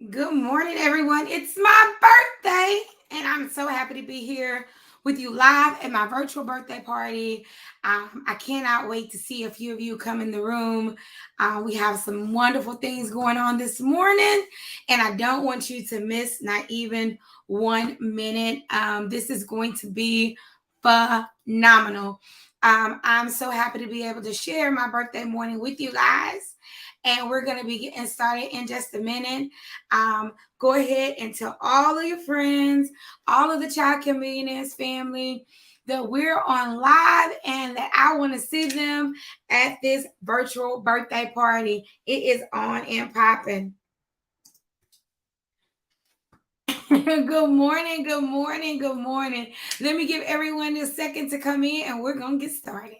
Good morning, everyone. It's my birthday, and I'm so happy to be here with you live at my virtual birthday party. I cannot wait to see a few of you come in the room. We have some wonderful things going on this morning, and I don't want you to miss not even 1 minute. This is going to be phenomenal. I'm so happy to be able to share my birthday morning with you guys. And we're going to be getting started in just a minute. Go ahead and tell all of your friends, all of the Child Convenience family that we're on live and that I want to see them at this virtual birthday party. It is on and popping. Good morning, good morning, good morning. Let me give everyone a second to come in and we're going to get started.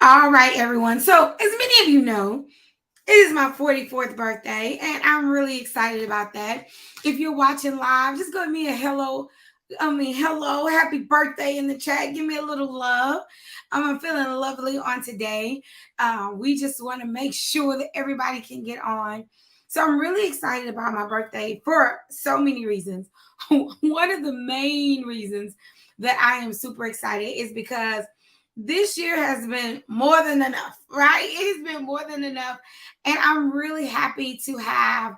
All right, everyone. So, as many of you know, it is my 44th birthday, and I'm really excited about that. If you're watching live, just give me a hello. Hello, happy birthday in the chat. Give me a little love. I'm feeling lovely on today. We just want to make sure that everybody can get on. So, I'm really excited about my birthday for so many reasons. One of the main reasons that I am super excited is because this year has been more than enough, right? It has been more than enough. And I'm really happy to have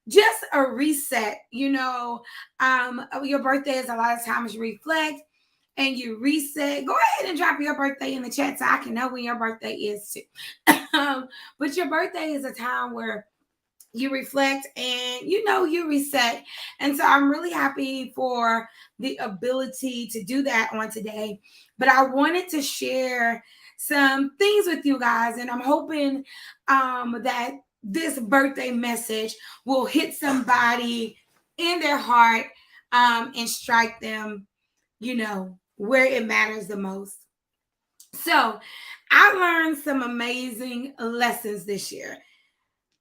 just a reset. Your birthday is a lot of times you reflect and you reset. Go ahead and drop your birthday in the chat so I can know when your birthday is too. But your birthday is a time where you reflect and you reset. And so I'm really happy for the ability to do that on today. But I wanted to share some things with you guys, and I'm hoping that this birthday message will hit somebody in their heart and strike them, where it matters the most. So I learned some amazing lessons this year.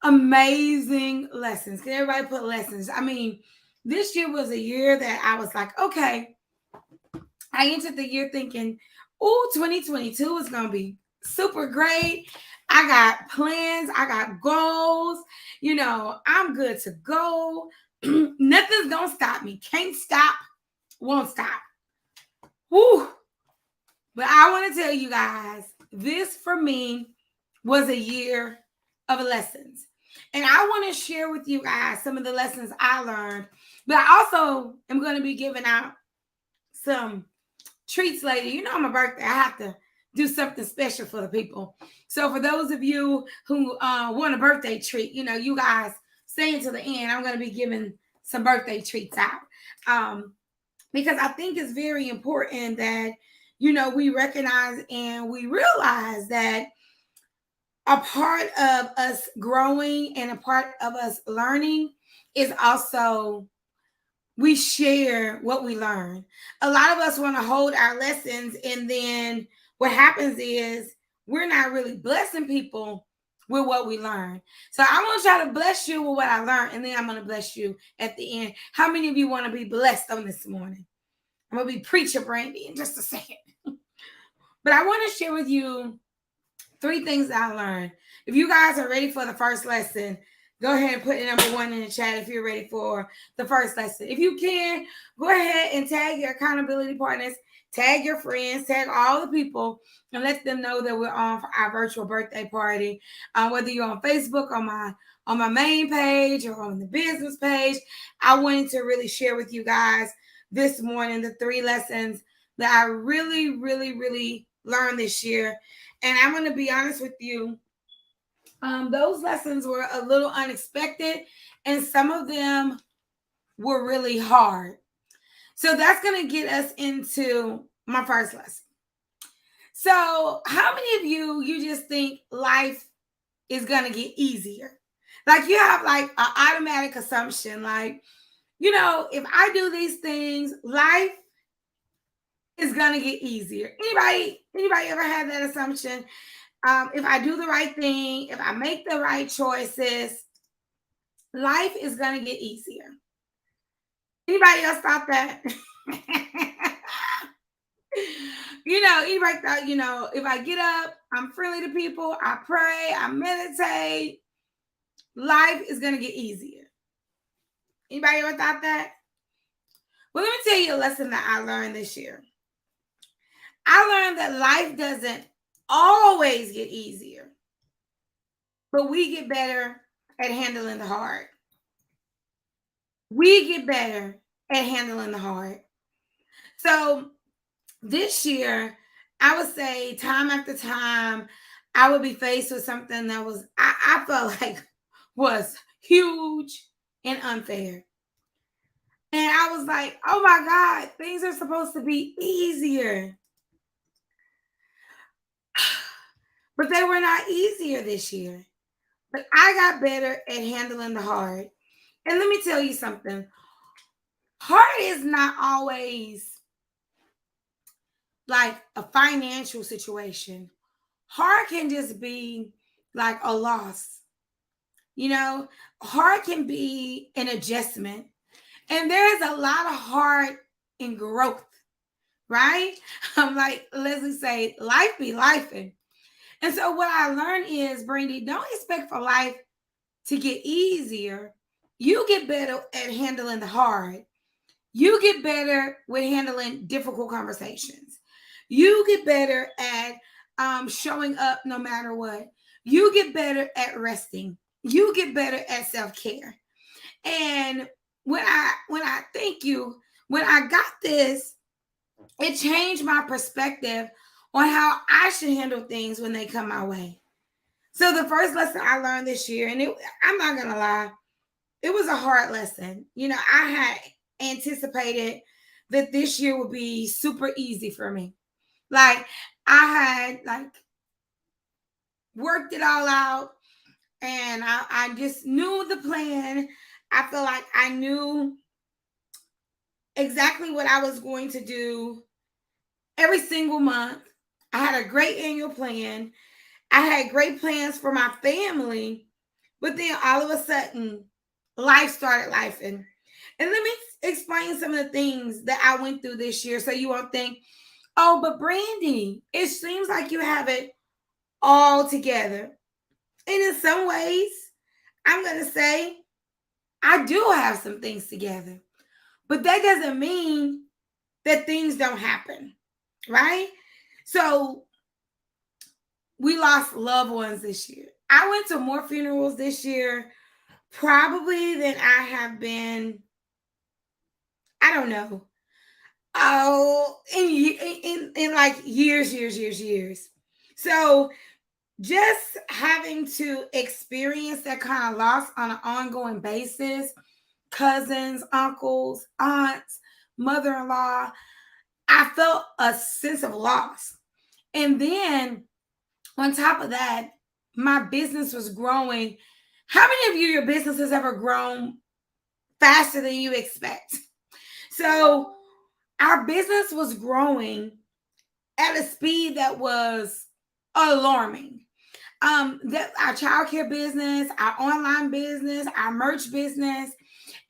Amazing lessons. Can everybody put lessons? I mean, this year was a year that I was like, okay, I entered the year thinking, oh, 2022 is going to be super great. I got plans. I got goals. I'm good to go. Nothing's going to stop me. Can't stop. Won't stop. Woo. But I want to tell you guys, this for me was a year of lessons. And I want to share with you guys some of the lessons I learned. But I also am going to be giving out some treats later. On my birthday, I have to do something special for the people. So for those of you who want a birthday treat, you guys stay until the end. I'm going to be giving some birthday treats out. Because I think it's very important that, we recognize and we realize that a part of us growing and a part of us learning is also we share what we learn. A lot of us want to hold our lessons, and then what happens is we're not really blessing people with what we learn. So I want to try to bless you with what I learned, and then I'm going to bless you at the end. How many of you want to be blessed on this morning? I'm going to be preacher Brandy in just a second. But I want to share with you 3 things that I learned. If you guys are ready for the first lesson, go ahead and put the number one in the chat if you're ready for the first lesson. If you can, go ahead and tag your accountability partners, tag your friends, tag all the people, and let them know that we're on for our virtual birthday party. Whether you're on Facebook, on my main page, or on the business page, I wanted to really share with you guys this morning the 3 lessons that I really, really, really learned this year. And I'm going to be honest with you. Those lessons were a little unexpected, and some of them were really hard. So that's going to get us into my first lesson. So, how many of you just think life is going to get easier? Like you have like an automatic assumption, like, if I do these things, life is going to get easier. Anybody ever had that assumption? If I do the right thing, if I make the right choices, life is going to get easier. Anybody else thought that? Anybody thought, if I get up, I'm friendly to people, I pray, I meditate, life is going to get easier. Anybody ever thought that? Well, let me tell you a lesson that I learned this year. I learned that life doesn't always get easier, but we get better at handling the hard. We get better at handling the hard. So this year, I would say time after time, I would be faced with something that I felt like was huge and unfair. And I was like, oh my God, things are supposed to be easier. But they were not easier this year. But I got better at handling the hard. And let me tell you something. Hard is not always like a financial situation. Hard can just be like a loss. Hard can be an adjustment. And there's a lot of hard in growth, right? Like Leslie say, life be lifing. And so what I learned is, Brandy, don't expect for life to get easier. You get better at handling the hard. You get better with handling difficult conversations. You get better at showing up no matter what. You get better at resting. You get better at self-care. And when I got this, it changed my perspective on how I should handle things when they come my way. So the first lesson I learned this year, and I'm not going to lie, it was a hard lesson. I had anticipated that this year would be super easy for me. Like I had worked it all out, and I just knew the plan. I feel like I knew exactly what I was going to do every single month. I had a great annual plan. I had great plans for my family, but then all of a sudden, life started lifing. And let me explain some of the things that I went through this year so you won't think, oh, but Brandy, it seems like you have it all together. And in some ways, I'm going to say I do have some things together. But that doesn't mean that things don't happen, right? So we lost loved ones this year. I went to more funerals this year probably than I have been, I don't know. Oh, in like years. So just having to experience that kind of loss on an ongoing basis, cousins, uncles, aunts, mother-in-law, I felt a sense of loss. And then on top of that, my business was growing. How many of you, your business has ever grown faster than you expect? So our business was growing at a speed that was alarming. That our childcare business, our online business, our merch business,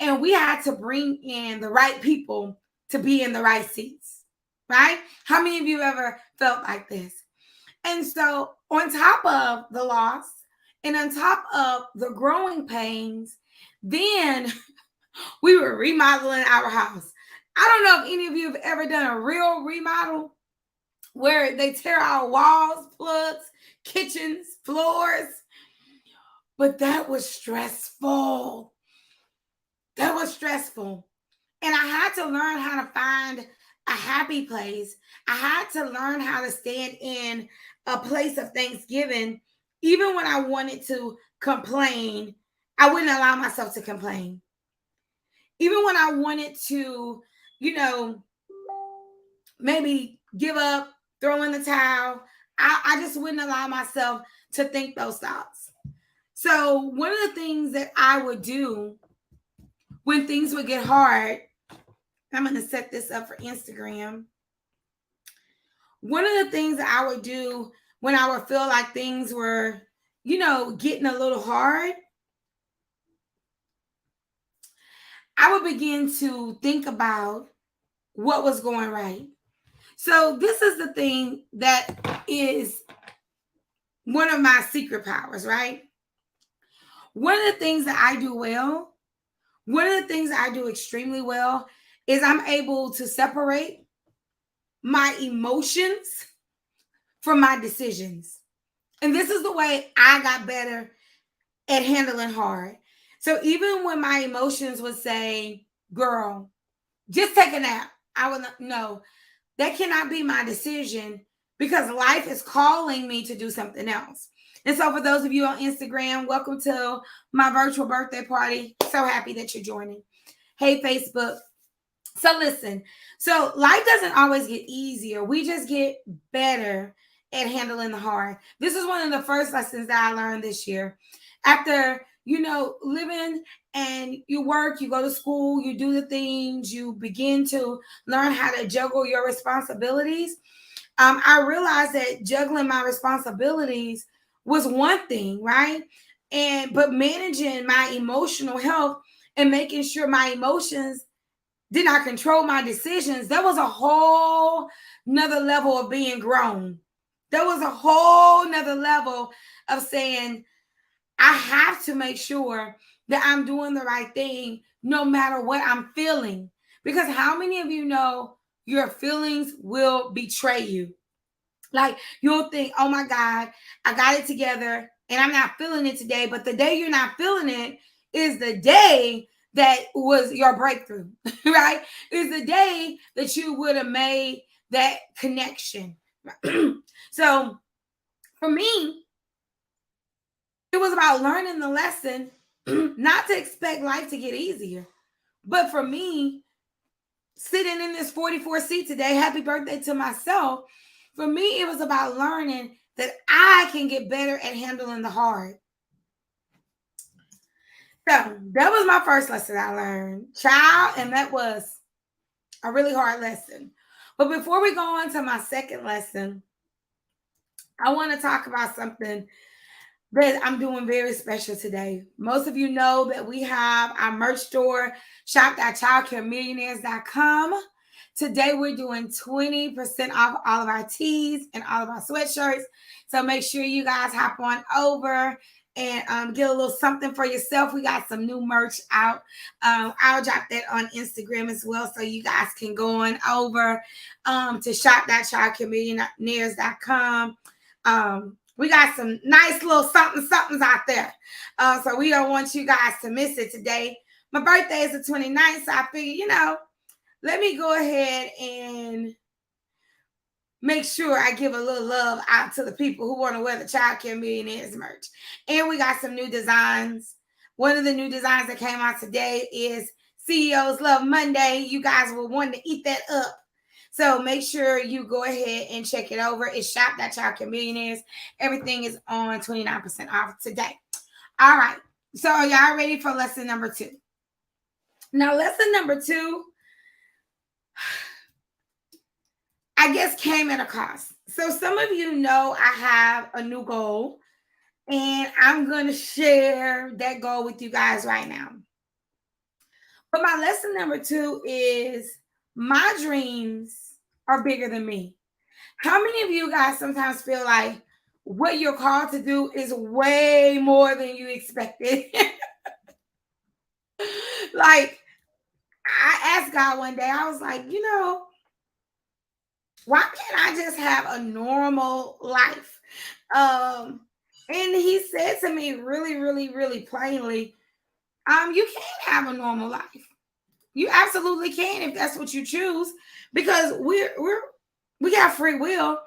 and we had to bring in the right people to be in the right seats, right? How many of you ever felt like this? And so on top of the loss And on top of the growing pains, then we were remodeling our house. I don't know if any of you have ever done a real remodel where they tear out walls, plugs, kitchens, floors. But that was stressful. That was stressful. And I had to learn how to find a happy place. I had to learn how to stand in a place of thanksgiving. Even when I wanted to complain, I wouldn't allow myself to complain. Even when I wanted to, you know, maybe give up, throw in the towel, I just wouldn't allow myself to think those thoughts. So, one of the things that I would do when things would get hard, I'm going to set this up for Instagram. One of the things that I would do when I would feel like things were, getting a little hard, I would begin to think about what was going right. So this is the thing that is one of my secret powers, right? One of the things that I do well, one of the things that I do extremely well is I'm able to separate my emotions from my decisions. And this is the way I got better at handling hard. So even when my emotions would say, girl, just take a nap, I would no, that cannot be my decision because life is calling me to do something else. And so for those of you on Instagram, welcome to my virtual birthday party. So happy that you're joining. Hey, Facebook. So listen, so life doesn't always get easier. We just get better at handling the hard. This is one of the first lessons that I learned this year. After, living and you work, you go to school, you do the things, you begin to learn how to juggle your responsibilities. I realized that juggling my responsibilities was one thing, right? But managing my emotional health and making sure my emotions did not control my decisions, that was a whole nother level of being grown. There was a whole nother level of saying, I have to make sure that I'm doing the right thing no matter what I'm feeling. Because how many of you know your feelings will betray you? Like you'll think, oh my God, I got it together and I'm not feeling it today. But the day you're not feeling it is the day that was your breakthrough, right? Is the day that you would have made that connection. So for me, it was about learning the lesson, not to expect life to get easier. But for me, sitting in this 44 seat today, happy birthday to myself. For me, it was about learning that I can get better at handling the hard. So that was my first lesson I learned, child, and that was a really hard lesson. But before we go on to my second lesson, I want to talk about something that I'm doing very special today. Most of you know that we have our merch store, shop.childcaremillionaires.com. Today we're doing 20% off all of our tees and all of our sweatshirts. So make sure you guys hop on over and get a little something for yourself. We got some new merch out. I'll drop that on Instagram as well, so you guys can go on over to shop.childcaremillionaires.com. We got some nice little somethings out there. So we don't want you guys to miss it today. My birthday is the 29th, so I figured, let me go ahead and make sure I give a little love out to the people who want to wear the Child Care Millionaires merch. And we got some new designs. One of the new designs that came out today is CEOs Love Monday. You guys will want to eat that up. So make sure you go ahead and check it over. It's shop.childcaremillionaires. Everything is on 29% off today. All right. So are y'all ready for lesson number 2? Now, lesson number 2, I guess, came at a cost. So some of you know I have a new goal, and I'm going to share that goal with you guys right now. But my lesson number 2 is my dreams are bigger than me. How many of you guys sometimes feel like what you're called to do is way more than you expected. Like, I asked God one day, I was like, why can't I just have a normal life? And he said to me really, really, really plainly, you can have a normal life. You absolutely can if that's what you choose, because we have free will.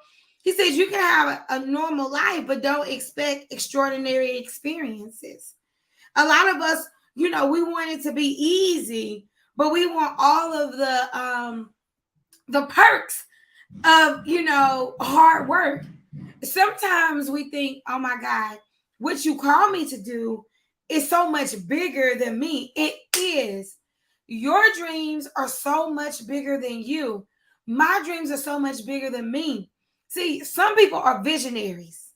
He says you can have a normal life, but don't expect extraordinary experiences. A lot of us, we want it to be easy, but we want all of the perks of hard work. Sometimes we think, oh my God, what you call me to do is so much bigger than me. It is. Your dreams are so much bigger than you. My dreams are so much bigger than me. See, some people are visionaries.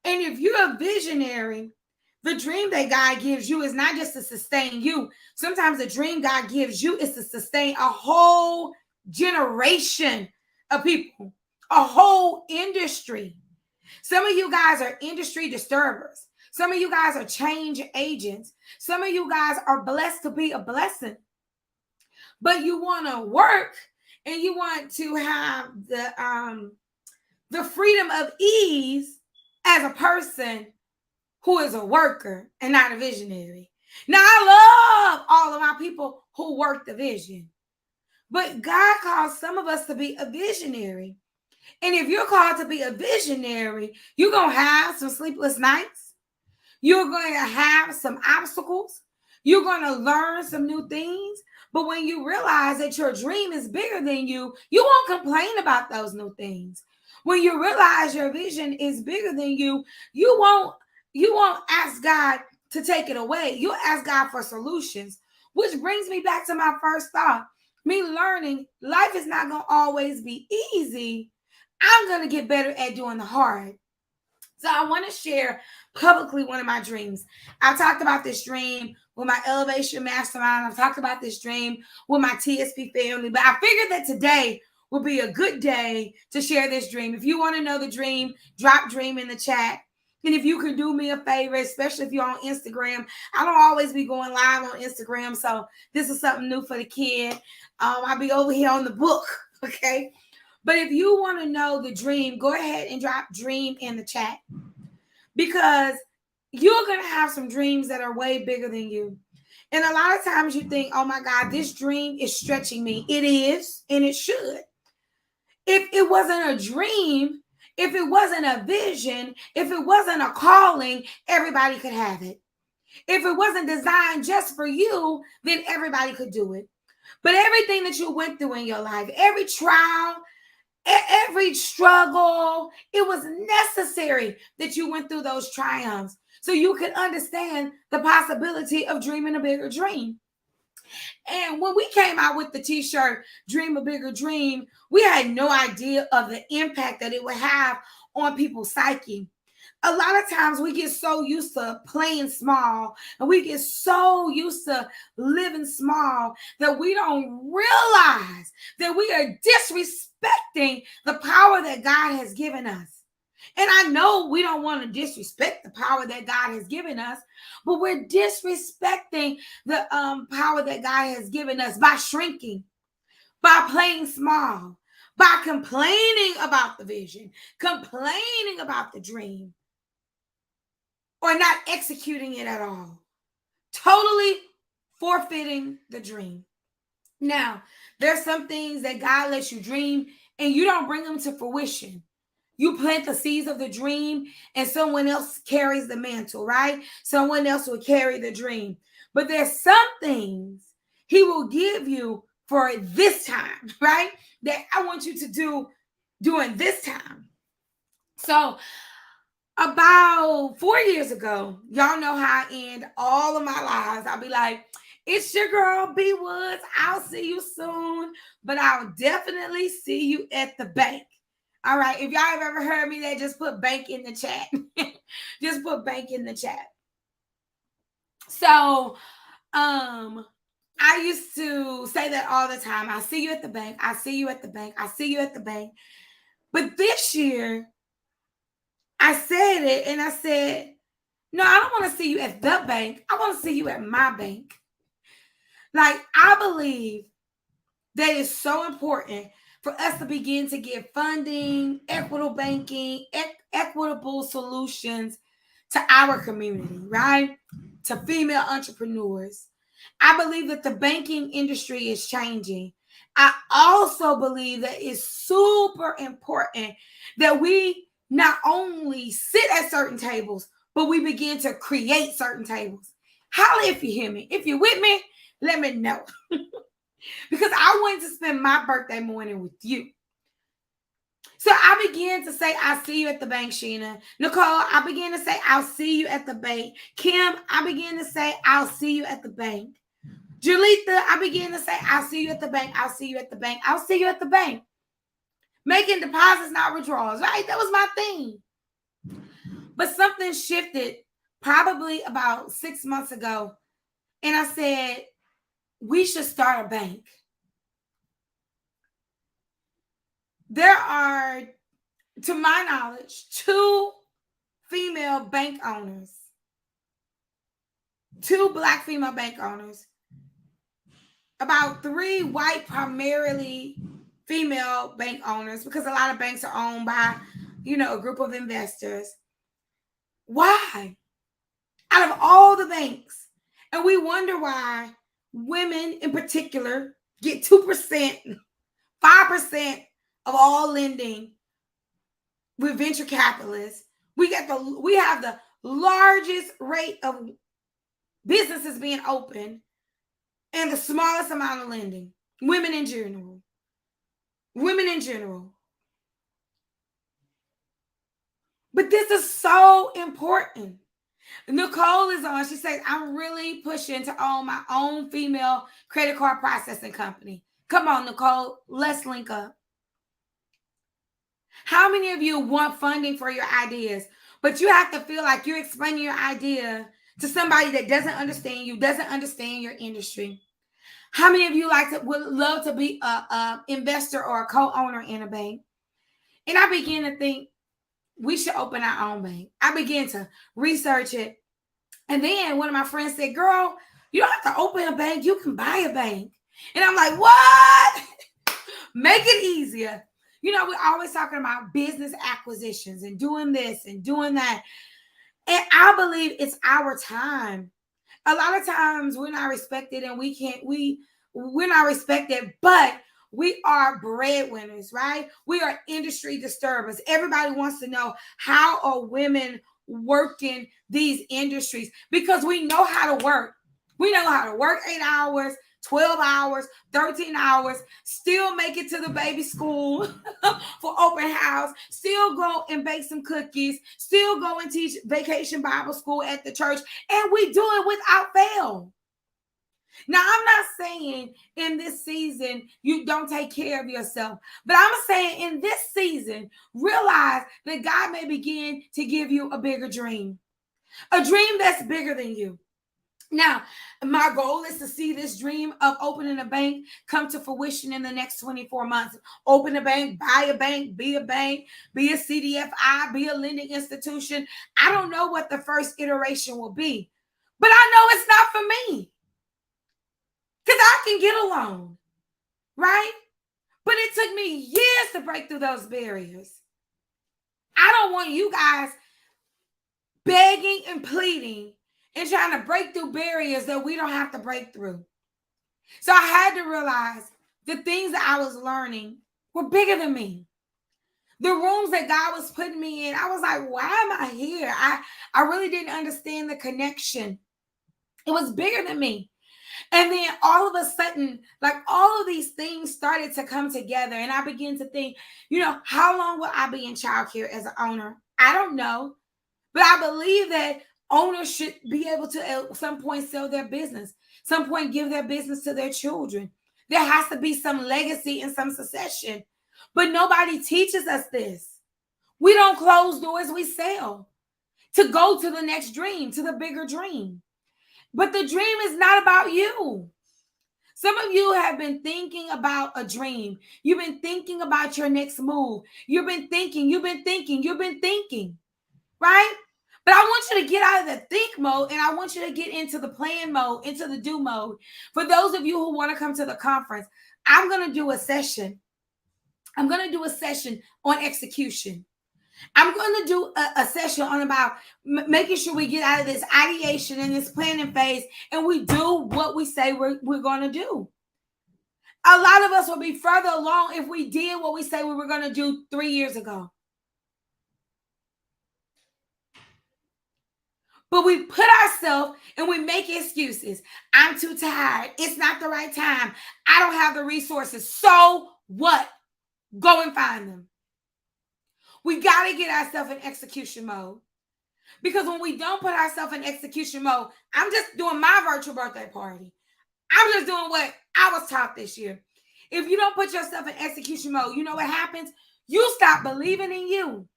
And if you're a visionary, the dream that God gives you is not just to sustain you. Sometimes the dream God gives you is to sustain a whole generation of people, a whole industry. Some of you guys are industry disturbers. Some of you guys are change agents. Some of you guys are blessed to be a blessing. But you want to work and you want to have the freedom of ease as a person who is a worker and not a visionary. Now, I love all of my people who work the vision, but God calls some of us to be a visionary. And if you're called to be a visionary, you're going to have some sleepless nights. You're going to have some obstacles. You're going to learn some new things. But when you realize that your dream is bigger than you won't complain about those new things. When you realize your vision is bigger than you won't ask God to take it away. You'll ask God for solutions, which brings me back to my first thought. Me learning life is not going to always be easy. I'm going to get better at doing the hard. So I want to share publicly one of my dreams. I've talked about this dream with my Elevation Mastermind. I've talked about this dream with my TSP family. But I figured that today would be a good day to share this dream. If you want to know the dream, drop dream in the chat. And if you could do me a favor, especially if you're on Instagram, I don't always be going live on Instagram. So this is something new for the kid. I'll be over here on the book. Okay. But if you want to know the dream, go ahead and drop dream in the chat, because you're going to have some dreams that are way bigger than you. And a lot of times you think, oh my God, this dream is stretching me. It is, and it should. If it wasn't a dream, if it wasn't a vision, if it wasn't a calling, everybody could have it. If it wasn't designed just for you, then everybody could do it. But everything that you went through in your life, every trial, every struggle, it was necessary that you went through those triumphs so you could understand the possibility of dreaming a bigger dream. And when we came out with the t-shirt, Dream a Bigger Dream, we had no idea of the impact that it would have on people's psyche. A lot of times we get so used to playing small and we get so used to living small that we don't realize that we are disrespecting the power that God has given us. And I know we don't want to disrespect the power that God has given us, but we're disrespecting the power that God has given us by shrinking, by playing small, by complaining about the vision, complaining about the dream, or not executing it at all. Totally forfeiting the dream. Now, there's some things that God lets you dream and you don't bring them to fruition. You plant the seeds of the dream and someone else carries the mantle, right? Someone else will carry the dream. But there's some things he will give you for this time, right? That I want you to do during this time. So about 4 years ago, y'all know how I end all of my lives. I'll be like, it's your girl, B Woods. I'll see you soon, but I'll definitely see you at the bank. All right. If y'all have ever heard me that, just put bank in the chat. Just put bank in the chat. So, I used to say that all the time. I see you at the bank. I see you at the bank. I see you at the bank. But this year, I said it and I said, no, I don't want to see you at the bank. I want to see you at my bank. Like, I believe that it's so important for us to begin to give funding, equitable banking, equitable solutions to our community, right? To female entrepreneurs. I believe that the banking industry is changing. I also believe that it's super important that we not only sit at certain tables, but we begin to create certain tables. Holla if you hear me. If you're with me, let me know. Because I wanted to spend my birthday morning with you. So I began to say, I'll see you at the bank, Sheena. Nicole, I began to say, I'll see you at the bank. Kim, I began to say, I'll see you at the bank. Julitha, I began to say, I'll see you at the bank. I'll see you at the bank. I'll see you at the bank. Making deposits, not withdrawals, right? That was my thing. But something shifted probably about 6 months ago. And I said, we should start a bank. There are, to my knowledge, 2 female bank owners, 2 Black female bank owners, about 3 white, primarily female bank owners, because a lot of banks are owned by, a group of investors. Why? Out of all the banks. And we wonder why women in particular get 2%, 5% of all lending with venture capitalists. We have the largest rate of businesses being open and the smallest amount of lending. Women in general. But this is so important. Nicole is on. She says, I'm really pushing to own my own female credit card processing company. Come on, Nicole. Let's link up. How many of you want funding for your ideas, but you have to feel like you're explaining your idea to somebody that doesn't understand you, doesn't understand your industry? How many of you would love to be a investor or a co-owner in a bank? And I began to think we should open our own bank. I began to research it. And then one of my friends said, girl, you don't have to open a bank. You can buy a bank. And I'm like, what? Make it easier. We're always talking about business acquisitions and doing this and doing that. And I believe it's our time. A lot of times we're not respected and we're not respected, but we are breadwinners, right? We are industry disturbers. Everybody wants to know, how are women working these industries? Because we know how to work. We know how to work 8 hours, 12 hours, 13 hours, still make it to the baby school for open house, still go and bake some cookies, still go and teach vacation Bible school at the church, and we do it without fail. Now, I'm not saying in this season you don't take care of yourself, but I'm saying in this season, realize that God may begin to give you a bigger dream, a dream that's bigger than you. Now, my goal is to see this dream of opening a bank come to fruition in the next 24 months. Open a bank, buy a bank, be a CDFI, be a lending institution. I don't know what the first iteration will be, but I know it's not for me. Because I can get a loan, right? But it took me years to break through those barriers. I don't want you guys begging and pleading and trying to break through barriers that we don't have to break through. So I had to realize the things that I was learning were bigger than me. The rooms that God was putting me in, I was like, why am I here? I really didn't understand the connection. It was bigger than me. And then all of a sudden, all of these things started to come together. And I began to think, how long will I be in childcare as an owner? I don't know. But I believe that owners should be able to at some point sell their business, some point give their business to their children. There has to be some legacy and some succession. But nobody teaches us this. We don't close doors, we sell to go to the next dream, to the bigger dream. But the dream is not about you. Some of you have been thinking about a dream. You've been thinking about your next move. You've been thinking. right? But I want you to get out of the think mode and I want you to get into the plan mode, into the do mode. For those of you who want to come to the conference, I'm going to do a session. I'm going to do a session on execution. I'm going to do a session on about making sure we get out of this ideation and this planning phase and we do what we say we're going to do. A lot of us will be further along if we did what we say we were going to do 3 years ago. But we put ourselves and we make excuses. I'm too tired. It's not the right time. I don't have the resources. So what? Go and find them. We got to get ourselves in execution mode. Because when we don't put ourselves in execution mode, I'm just doing my virtual birthday party. I'm just doing what I was taught this year. If you don't put yourself in execution mode, you know what happens? You stop believing in you.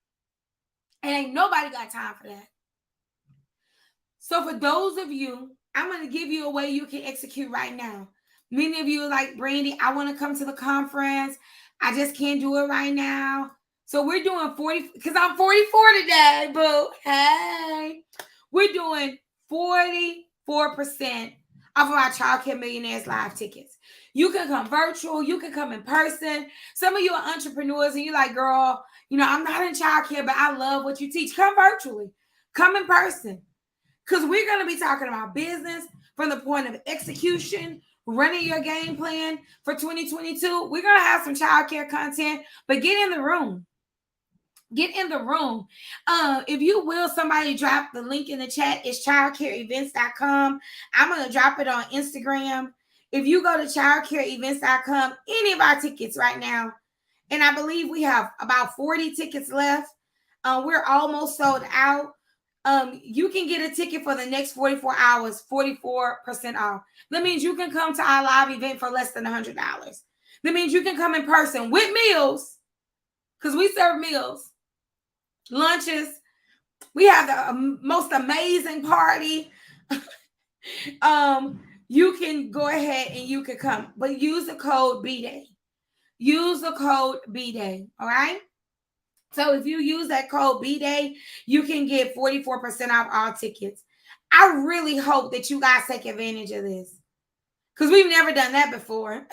And ain't nobody got time for that. So for those of you, I'm going to give you a way you can execute right now. Many of you are like, Brandy, I want to come to the conference. I just can't do it right now. So we're doing 40, because I'm 44 today, boo. Hey. We're doing 44% off of our Childcare Millionaires Live tickets. You can come virtual. You can come in person. Some of you are entrepreneurs and you're like, girl, I'm not in childcare, but I love what you teach. Come virtually. Come in person. Because we're going to be talking about business from the point of execution, running your game plan for 2022. We're going to have some childcare content, but get in the room. Get in the room. If you will, somebody drop the link in the chat. It's childcareevents.com. I'm going to drop it on Instagram. If you go to childcareevents.com, any of our tickets right now, and I believe we have about 40 tickets left. We're almost sold out. You can get a ticket for the next 44 hours, 44% off. That means you can come to our live event for less than $100. That means you can come in person with meals, because we serve meals, lunches. We have the most amazing party. You can go ahead and you can come, but use the code B-Day. Use the code B-Day, all right? So if you use that code B-Day, you can get 44% off all tickets. I really hope that you guys take advantage of this, because we've never done that before.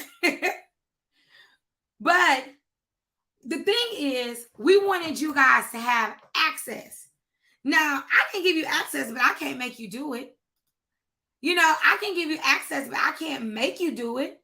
But the thing is, we wanted you guys to have access. Now, I can give you access, but I can't make you do it. I can give you access, but I can't make you do it.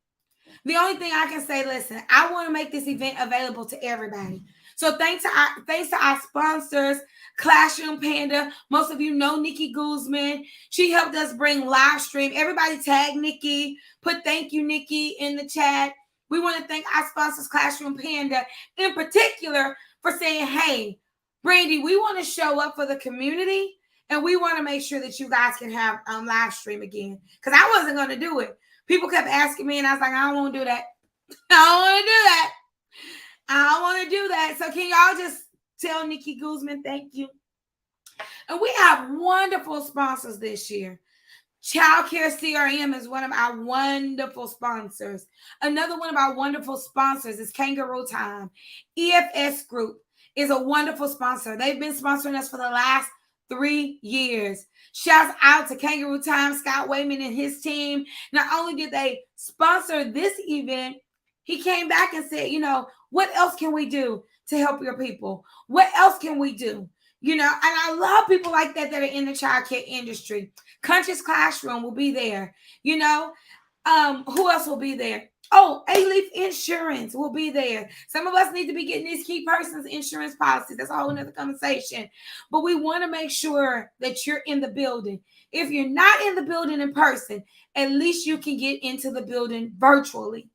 The only thing I can say, listen, I want to make this event available to everybody. So thanks to our sponsors, Classroom Panda. Most of you know Nikki Guzman. She helped us bring live stream. Everybody tag Nikki. Put thank you, Nikki, in the chat. We want to thank our sponsors, Classroom Panda, in particular, for saying, hey, Brandy, we want to show up for the community, and we want to make sure that you guys can have live stream again. Because I wasn't going to do it. People kept asking me, and I was like, I don't want to do that. I don't want to do that. I don't want to do that. So can y'all just tell Nikki Guzman thank you? And we have wonderful sponsors this year. Childcare CRM is one of our wonderful sponsors. Another one of our wonderful sponsors is Kangaroo Time. EFS Group is a wonderful sponsor. They've been sponsoring us for the last 3 years. Shouts out to Kangaroo Time, Scott Wayman and his team. Not only did they sponsor this event, he came back and said, what else can we do to help your people? What else can we do? And I love people like that are in the childcare industry. Conscious Classroom will be there. Who else will be there? Oh, A-Leaf Insurance will be there. Some of us need to be getting these key persons insurance policies. That's a whole nother conversation. But we want to make sure that you're in the building. If you're not in the building in person, at least you can get into the building virtually,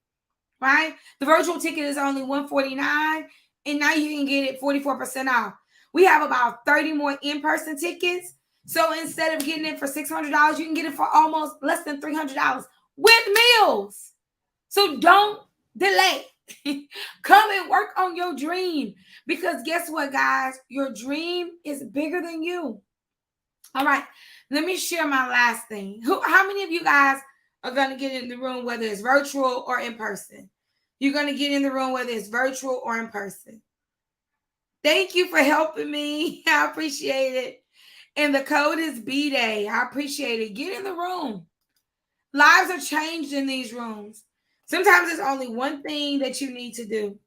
right? The virtual ticket is only $149, and now you can get it 44% off. We have about 30 more in-person tickets. So instead of getting it for $600, you can get it for almost less than $300 with meals. So don't delay. Come and work on your dream, because guess what, guys? Your dream is bigger than you. All right. Let me share my last thing. How many of you guys are going to get in the room, whether it's virtual or in person? You're going to get in the room, whether it's virtual or in person. Thank you for helping me. I appreciate it. And the code is B Day. I appreciate it. Get in the room. Lives are changed in these rooms. Sometimes there's only one thing that you need to do.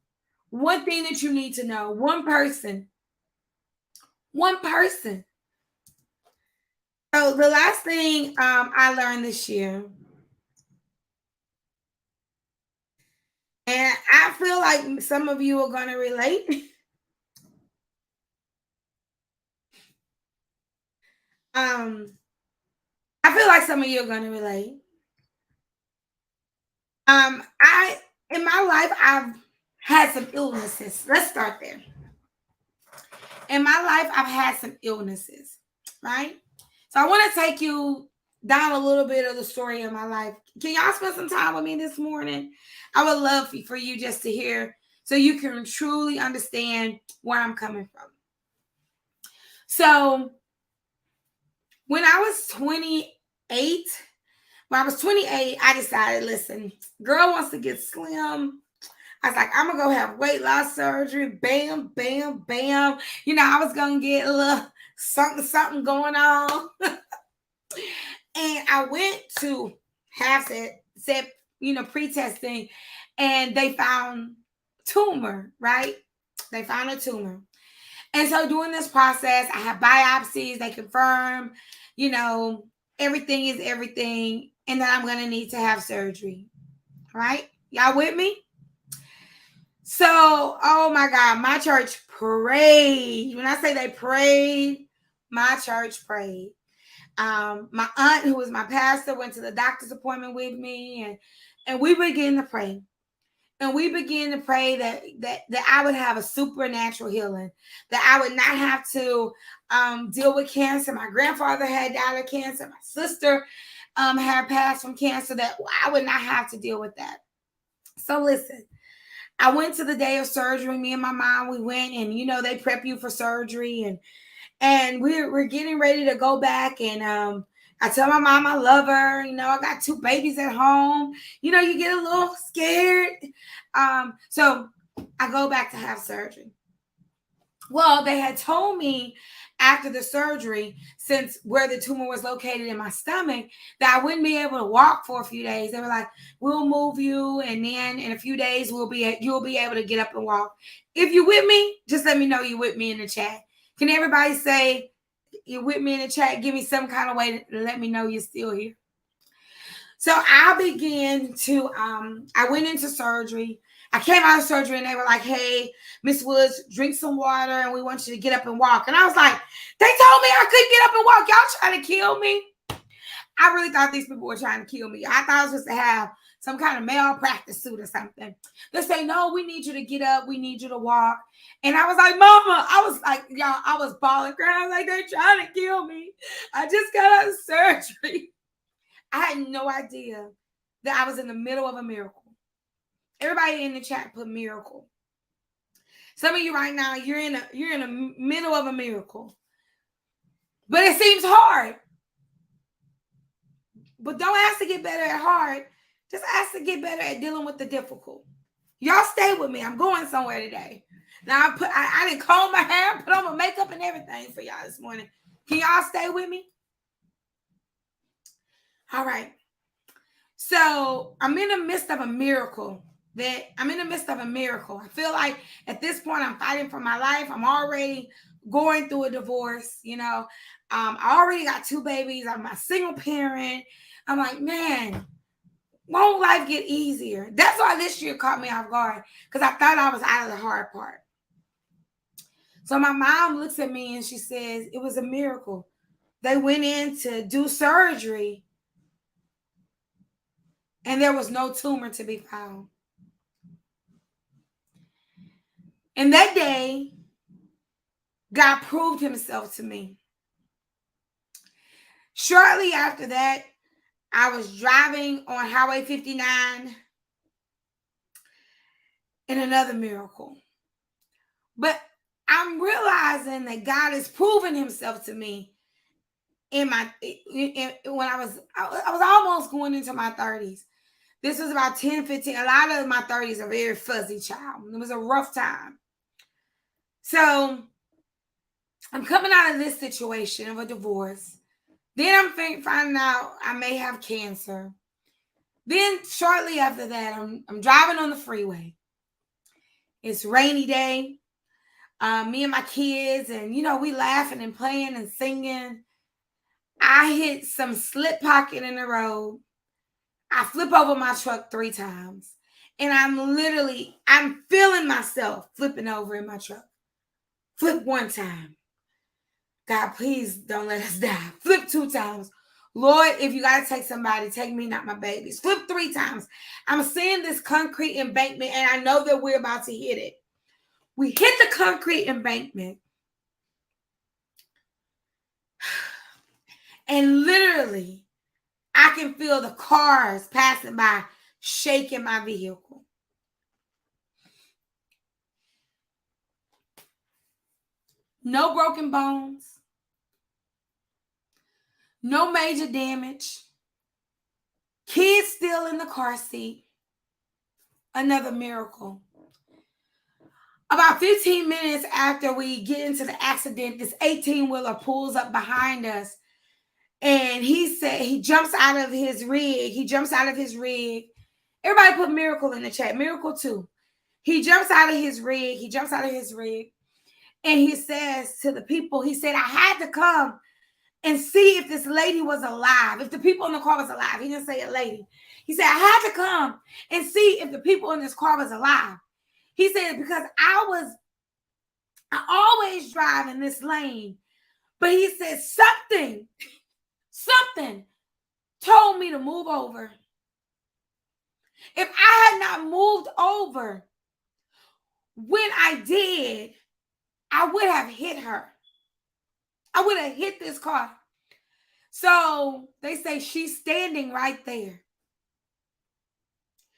One thing that you need to know. One person. One person. So the last thing I learned this year, and I feel like some of you are going to relate. I feel like some of you are going to relate. I in my life I've had some illnesses. Let's start there. In my life, I've had some illnesses, right? So I want to take you down a little bit of the story of my life. Can y'all spend some time with me this morning? I would love for you just to hear so you can truly understand where I'm coming from. So when I was 28, I decided, listen, girl wants to get slim. I was like, I'm going to go have weight loss surgery. Bam, bam, bam. You know, I was going to get a little something going on. And I went to have said, pre-testing, and they found tumor, right? They found a tumor. And so during this process, I had biopsies. They confirm, everything is everything. And that I'm going to need to have surgery. Right? Y'all with me? So, oh my God, my church prayed. When I say they prayed, my church prayed. My aunt, who was my pastor, went to the doctor's appointment with me, and we began to pray. And we began to pray that I would have a supernatural healing, that I would not have to deal with cancer. My grandfather had died of cancer. My sister had passed from cancer, that I would not have to deal with that. So listen, I went to the day of surgery. Me and my mom, we went, and they prep you for surgery, and we're getting ready to go back. And I tell my mom I love her. I got 2 babies at home. You get a little scared. So I go back to have surgery. Well, they had told me after the surgery, since where the tumor was located in my stomach, that I wouldn't be able to walk for a few days. They were like, we'll move you, and then in a few days you'll be able to get up and walk. If you're with me, just let me know you're with me in the chat. Can everybody say you're with me in the chat? Give me some kind of way to let me know you're still here. So I began to, I went into surgery. I came out of surgery, and they were like, hey, Miss Woods, drink some water, and we want you to get up and walk. And I was like, they told me I couldn't get up and walk. Y'all trying to kill me? I really thought these people were trying to kill me. I thought I was supposed to have some kind of malpractice suit or something. They say, no, we need you to get up. We need you to walk. And I was like, Mama, I was like, y'all, I was bawling, crying. I was like, they're trying to kill me. I just got out of surgery. I had no idea that I was in the middle of a miracle. Everybody in the chat put miracle. Some of you right now, you're in the middle of a miracle. But it seems hard. But don't ask to get better at hard. Just ask to get better at dealing with the difficult. Y'all stay with me. I'm going somewhere today. Now I didn't comb my hair, put on my makeup and everything for y'all this morning. Can y'all stay with me? All right. So I'm in the midst of a miracle. I feel like at this point I'm fighting for my life. I'm already going through a divorce. I already got 2 babies. I'm a single parent. I'm like, man, won't life get easier? That's why this year caught me off guard, because I thought I was out of the hard part. So my mom looks at me and she says, it was a miracle. They went in to do surgery and there was no tumor to be found. And that day, God proved himself to me. Shortly after that, I was driving on Highway 59 in another miracle. But I'm realizing that God has proven himself to me when I was almost going into my 30s. This was about 10, 15. A lot of my 30s are very fuzzy, child. It was a rough time. So I'm coming out of this situation of a divorce. Then I'm finding out I may have cancer. Then shortly after that, I'm driving on the freeway. It's rainy day. Me and my kids, and we laughing and playing and singing. I hit some slip pocket in the road. I flip over my truck 3 times. And I'm feeling myself flipping over in my truck. Flip 1 time. God, please don't let us die. Flip 2 times. Lord, if you got to take somebody, take me, not my babies. Flip 3 times. I'm seeing this concrete embankment, and I know that we're about to hit it. We hit the concrete embankment. And literally, I can feel the cars passing by, shaking my vehicle. No broken bones. No major damage. Kids still in the car seat. Another miracle. About 15 minutes after we get into the accident, this 18-wheeler pulls up behind us. And he said he jumps out of his rig. Everybody put miracle in the chat. Miracle 2. He jumps out of his rig. And he says to the people, he said, I had to come and see if this lady was alive. If the people in the car was alive. He didn't say a lady. He said, I had to come and see if the people in this car was alive. He said, because I always drive in this lane. But he said something told me to move over. If I had not moved over when I did, I would have hit her. I would have hit this car. So they say she's standing right there.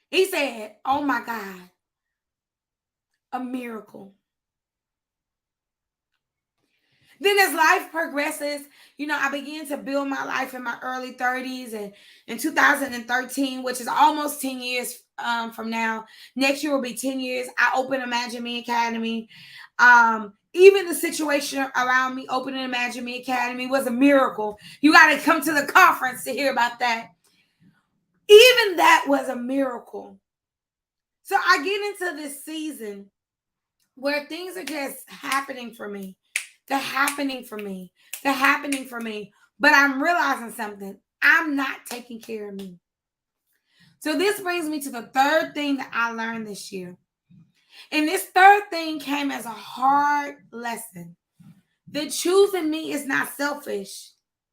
He said, oh my God, a miracle. Then as life progresses, I began to build my life in my early 30s. And in 2013, which is almost 10 years from now, next year will be 10 years, I opened Imagine Me Academy. Even the situation around me opening Imagine Me Academy was a miracle. You got to come to the conference to hear about that. Even that was a miracle. So I get into this season where things are just happening for me. They're happening for me. But I'm realizing something. I'm not taking care of me. So this brings me to the third thing that I learned this year. And this third thing came as a hard lesson. That choosing me is not selfish.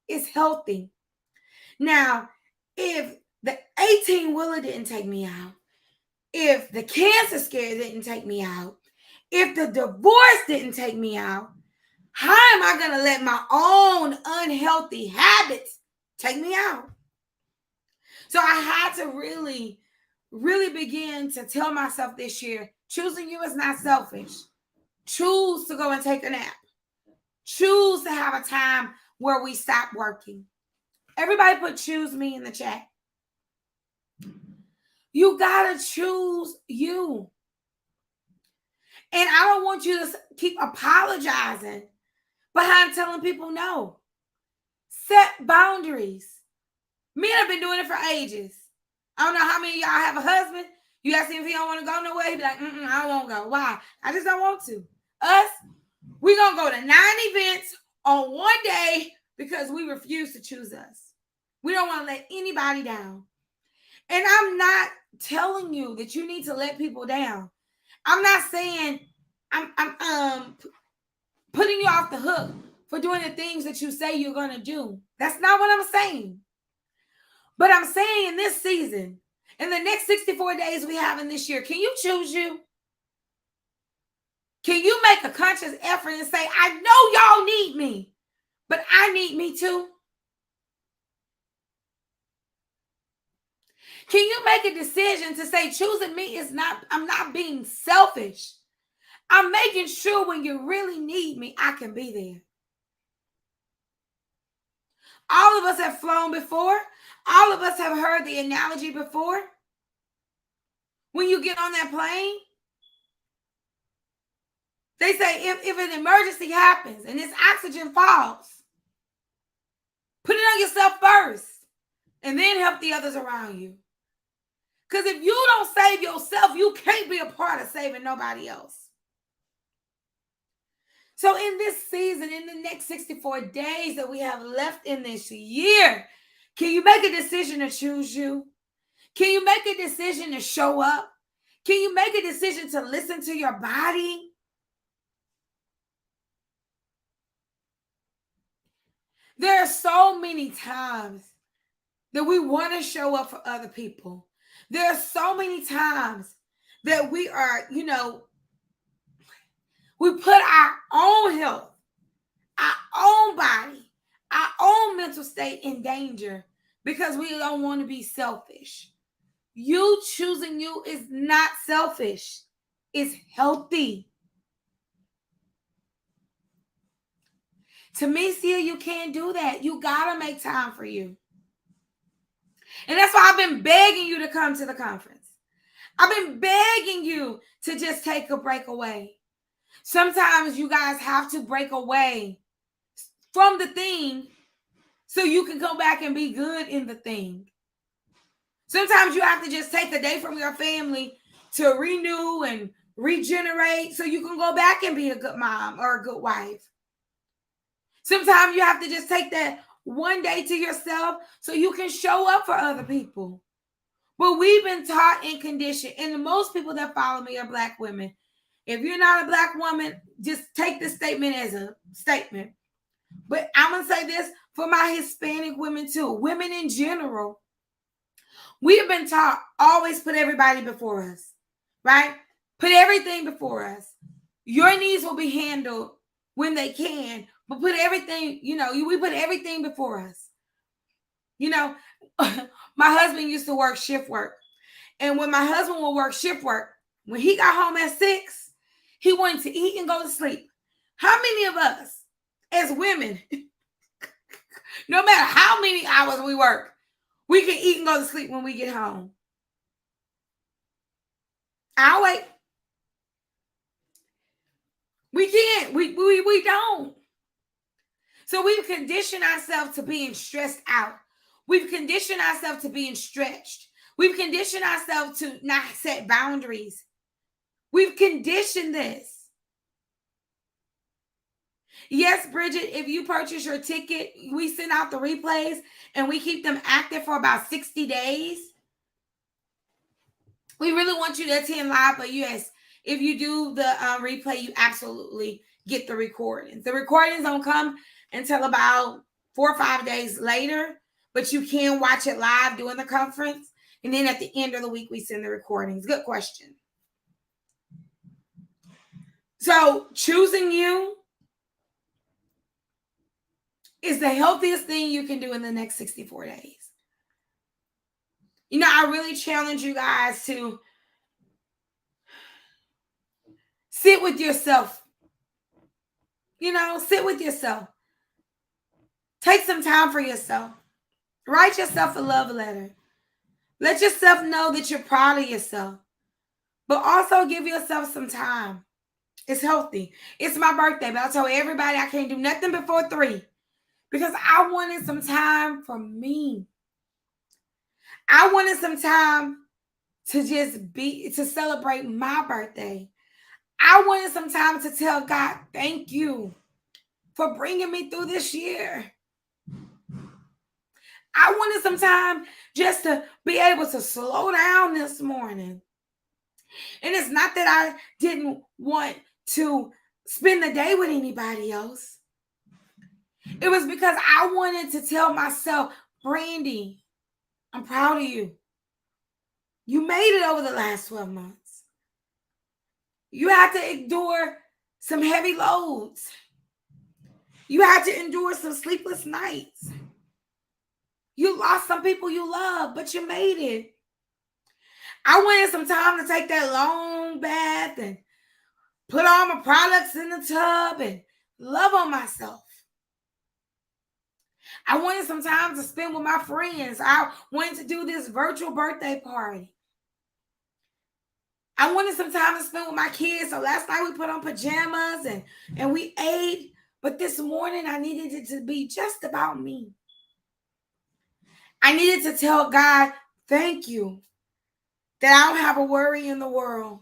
It's healthy. Now, if the 18-wheeler didn't take me out, if the cancer scare didn't take me out, if the divorce didn't take me out, how am I going to let my own unhealthy habits take me out? So I had to really, really begin to tell myself this year, choosing you is not selfish. Choose to go and take a nap. Choose to have a time where we stop working. Everybody put choose me in the chat. You got to choose you. And I don't want you to keep apologizing behind telling people no. Set boundaries. Men have been doing it for ages. I don't know how many of y'all have a husband. You ask him if he don't want to go nowhere. He be like, I won't go. Why? I just don't want to. Us, we're going to go to 9 events on one day because we refuse to choose us. We don't want to let anybody down. And I'm not telling you that you need to let people down. I'm not saying I'm putting you off the hook for doing the things that you say you're going to do. That's not what I'm saying. But I'm saying in this season, in the next 64 days we have in this year, can you choose you? Can you make a conscious effort and say, I know y'all need me, but I need me too? Can you make a decision to say choosing me is not, I'm not being selfish. I'm making sure when you really need me, I can be there. All of us have flown before. All of us have heard the analogy before. When you get on that plane, They say if an emergency happens and this oxygen falls, put it on yourself first and then help the others around you. Because if you don't save yourself, you can't be a part of saving nobody else. So in this season, in the next 64 days that we have left in this year, can you make a decision to choose you? Can you make a decision to show up? Can you make a decision to listen to your body? There are so many times that we want to show up for other people. There are so many times that we are, we put our own health, our own body, our own mental state in danger because we don't want to be selfish. You choosing you is not selfish. It's healthy. Tamicia, you can't do that. You got to make time for you. And that's why I've been begging you to come to the conference. I've been begging you to just take a break away. Sometimes you guys have to break away from the thing so you can come back and be good in the thing. Sometimes you have to just take a day from your family to renew and regenerate so you can go back and be a good mom or a good wife. Sometimes you have to just take that one day to yourself so you can show up for other people. But we've been taught and conditioned, and most people that follow me are Black women. If you're not a Black woman, just take this statement as a statement. But I'm going to say this for my Hispanic women too, women in general. We have been taught always put everybody before us, right? Put everything before us. Your needs will be handled when they can, but put everything, we put everything before us. My husband used to work shift work. And when my husband would work shift work, when he got home at 6, he wanted to eat and go to sleep. How many of us as women, no matter how many hours we work, we can eat and go to sleep when we get home? I'll wait. We can't. We don't. So we've conditioned ourselves to being stressed out. We've conditioned ourselves to being stretched. We've conditioned ourselves to not set boundaries. We've conditioned this. Yes, Bridget, if you purchase your ticket, we send out the replays and we keep them active for about 60 days. We really want you to attend live, but yes, if you do the replay, you absolutely get the recordings. The recordings don't come until about 4 or 5 days later, but you can watch it live during the conference. And then at the end of the week, we send the recordings. Good question. So choosing you is the healthiest thing you can do in the next 64 days. I really challenge you guys to sit with yourself. Sit with yourself. Take some time for yourself. Write yourself a love letter. Let yourself know that you're proud of yourself. But also give yourself some time. It's healthy. It's my birthday, but I told everybody I can't do nothing before 3 because I wanted some time for me. I wanted some time to celebrate my birthday. I wanted some time to tell God, thank you for bringing me through this year. I wanted some time just to be able to slow down this morning. And it's not that I didn't want to spend the day with anybody else. It was because I wanted to tell myself, Brandy, I'm proud of you. You made it over the last 12 months. You had to endure some heavy loads. You had to endure some sleepless nights. You lost some people you love, but you made it. I wanted some time to take that long bath and put all my products in the tub and love on myself. I wanted some time to spend with my friends. I wanted to do this virtual birthday party. I wanted some time to spend with my kids. So last night we put on pajamas and we ate. But this morning I needed it to be just about me. I needed to tell God, thank you that I don't have a worry in the world.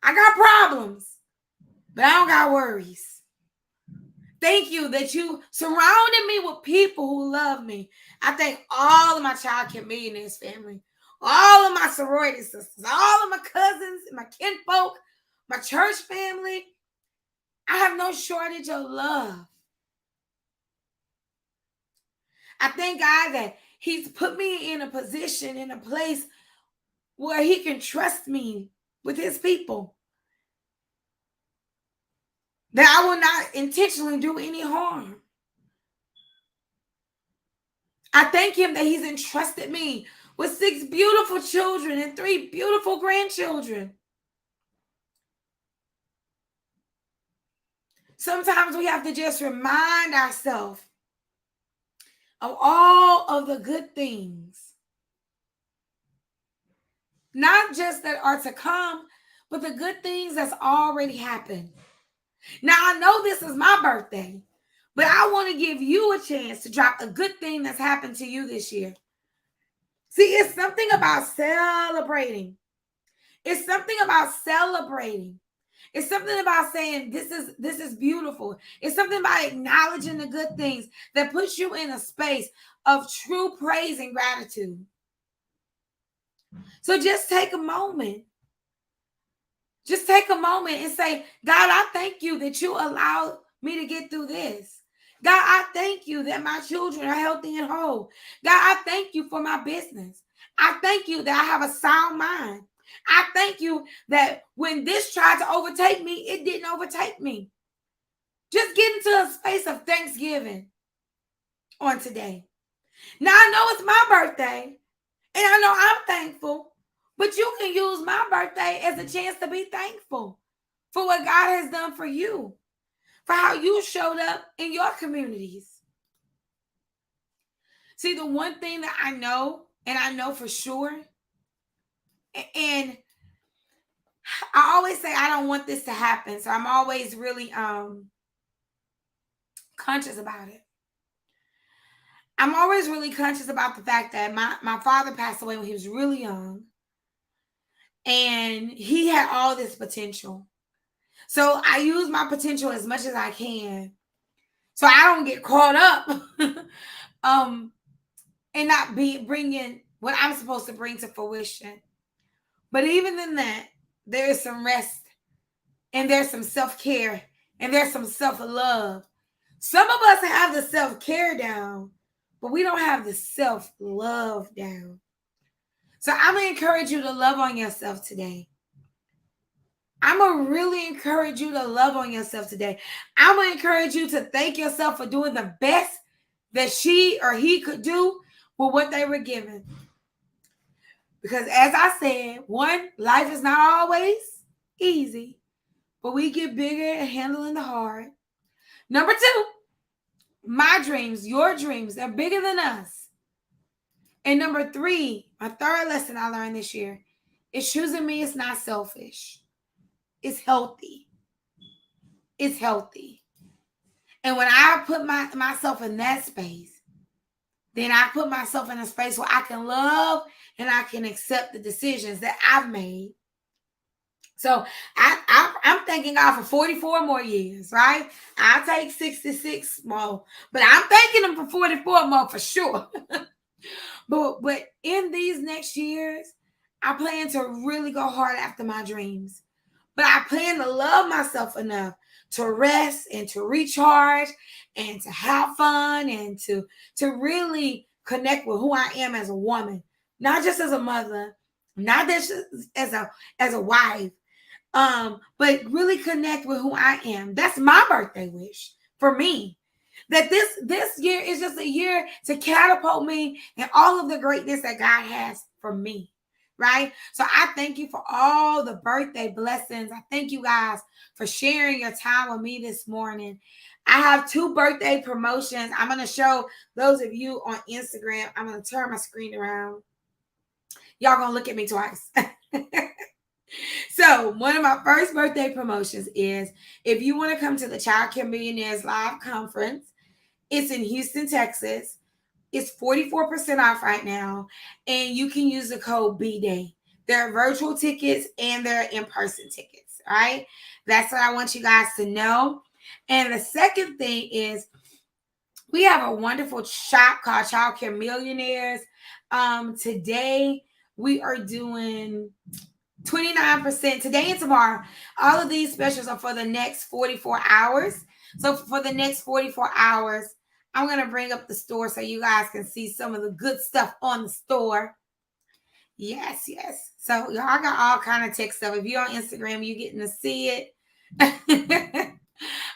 I got problems, but I don't got worries. Thank you that you surrounded me with people who love me. I thank all of my child care millionaires family, all of my sorority sisters, all of my cousins, my kinfolk, my church family. I have no shortage of love. I thank God that He's put me in a position, in a place where He can trust me with His people. That I will not intentionally do any harm. I thank Him that He's entrusted me with 6 beautiful children and 3 beautiful grandchildren. Sometimes we have to just remind ourselves of all of the good things, not just that are to come, but the good things that's already happened. Now, I know this is my birthday, but I want to give you a chance to drop a good thing that's happened to you this year. See, it's something about celebrating. It's something about celebrating. It's something about saying this is beautiful. It's something about acknowledging the good things that puts you in a space of true praise and gratitude. So just take a moment. Just take a moment and say, God, I thank you that you allowed me to get through this. God, I thank you that my children are healthy and whole. God, I thank you for my business. I thank you that I have a sound mind. I thank you that when this tried to overtake me, it didn't overtake me. Just get into a space of thanksgiving on today. Now, I know it's my birthday, and I know I'm thankful, but you can use my birthday as a chance to be thankful for what God has done for you, for how you showed up in your communities. See, the one thing that I know, and I know for sure, and I always say I don't want this to happen, so I'm always really conscious about it. I'm always really conscious about the fact that my father passed away when he was really young, and he had all this potential. So I use my potential as much as I can, so I don't get caught up and not be bringing what I'm supposed to bring to fruition. But even in that, there is some rest, and there's some self-care, and there's some self-love. Some of us have the self-care down, but we don't have the self-love down. So I'm going to encourage you to love on yourself today. I'm going to really encourage you to love on yourself today. I'm going to encourage you to thank yourself for doing the best that she or he could do with what they were given. Because as I said, one, life is not always easy, but we get bigger at handling the hard. Number 2, my dreams, your dreams, they're bigger than us. And number 3, my third lesson I learned this year is choosing me is not selfish. It's healthy. It's healthy. And when I put myself in that space, then I put myself in a space where I can love and I can accept the decisions that I've made. So I'm thanking God for 44 more years, right? I'll take 66 more, but I'm thanking him for 44 more for sure. But in these next years, I plan to really go hard after my dreams. But I plan to love myself enough to rest and to recharge and to have fun and to really connect with who I am as a woman, not just as a mother, not just as a wife, but really connect with who I am. That's my birthday wish for me. That this year is just a year to catapult me and all of the greatness that God has for me. Right? So I thank you for all the birthday blessings. I thank you guys for sharing your time with me this morning. I have 2 birthday promotions. I'm going to show those of you on Instagram. I'm going to turn my screen around. Y'all going to look at me twice. So one of my first birthday promotions is if you want to come to the Child Care Millionaires Live Conference, it's in Houston, Texas. It's 44% off right now, and you can use the code BDAY. There are virtual tickets and there are in-person tickets, all right? That's what I want you guys to know. And the second thing is we have a wonderful shop called Child Care Millionaires. Today we are doing 29% today and tomorrow. All of these specials are for the next 44 hours. So for the next 44 hours, I'm going to bring up the store so you guys can see some of the good stuff on the store. Yes, yes. So y'all got all kind of tech stuff. If you're on Instagram, you're getting to see it. I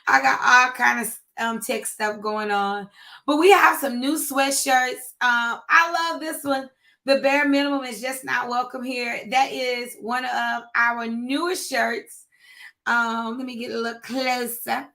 got all kind of tech stuff going on. But we have some new sweatshirts. I love this one. The bare minimum is just not welcome here. That is one of our newest shirts. Let me get a little closer.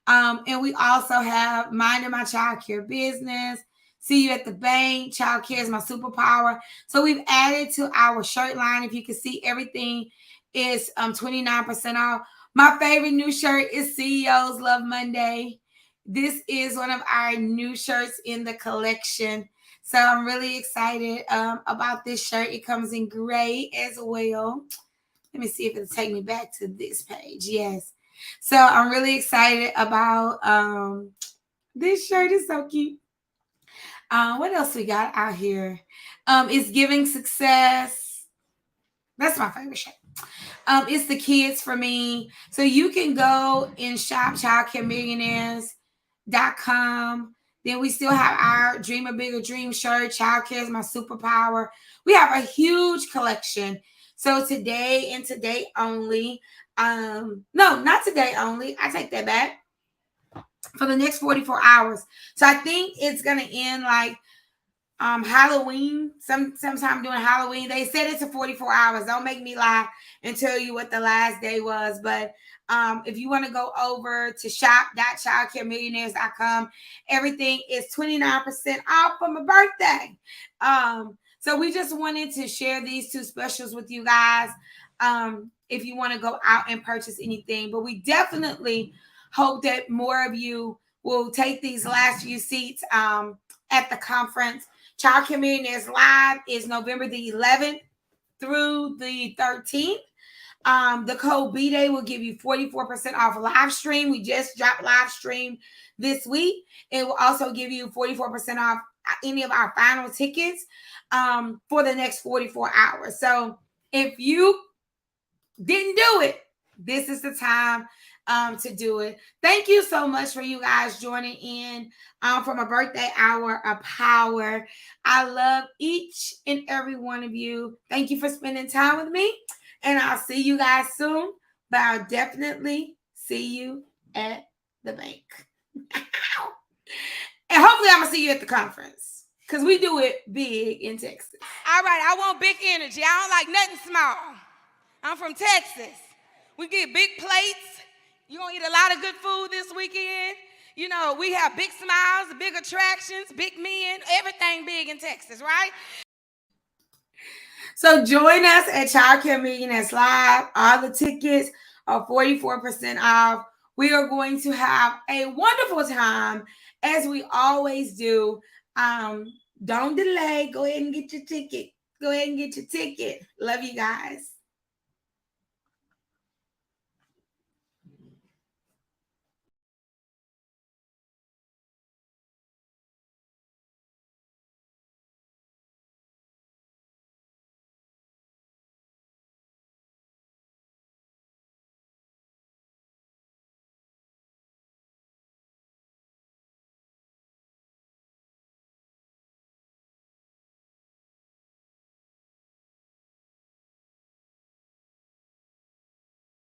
And we also have Minding My Child Care Business. See you at the bank. Child care is my superpower. So we've added to our shirt line. If you can see, everything is 29% off. My favorite new shirt is CEOs Love Monday. This is one of our new shirts in the collection. So I'm really excited about this shirt. It comes in gray as well. Let me see if it'll take me back to this page. Yes. So I'm really excited about this shirt. Is so cute. What else we got out here? It's Giving Success. That's my favorite shirt. It's the kids for me. So you can go and shop childcaremillionaires.com. Then we still have our Dream a Bigger Dream shirt. Child care is my superpower. We have a huge collection. So today and today only. No, not today only. I take that back. For the next 44 hours. So I think it's gonna end like Halloween, sometime during Halloween. They said it's a 44 hours. Don't make me lie and tell you what the last day was. But if you want to go over to shop.childcaremillionaires.com, everything is 29% off for my birthday. So we just wanted to share these two specials with you guys. If you want to go out and purchase anything, but we definitely hope that more of you will take these last few seats at the conference. Child Care Millionaires Live is November the 11th through the 13th. The code BDAY will give you 44% off live stream. We just dropped live stream this week. It will also give you 44% off any of our final tickets for the next 44 hours. So if you didn't do it, this is the time to do it. Thank you so much for you guys joining in from a birthday hour of power. I love each and every one of you. Thank you for spending time with me, and I'll see you guys soon, but I'll definitely see you at the bank. And hopefully I'm gonna see you at the conference, because we do it big in Texas. All right, I want big energy. I don't like nothing small. I'm from Texas. We get big plates. You're going to eat a lot of good food this weekend. You know, we have big smiles, big attractions, big men, everything big in Texas, right? So join us at Child Care Millionaires Live. All the tickets are 44% off. We are going to have a wonderful time, as we always do. Don't delay. Go ahead and get your ticket. Love you guys.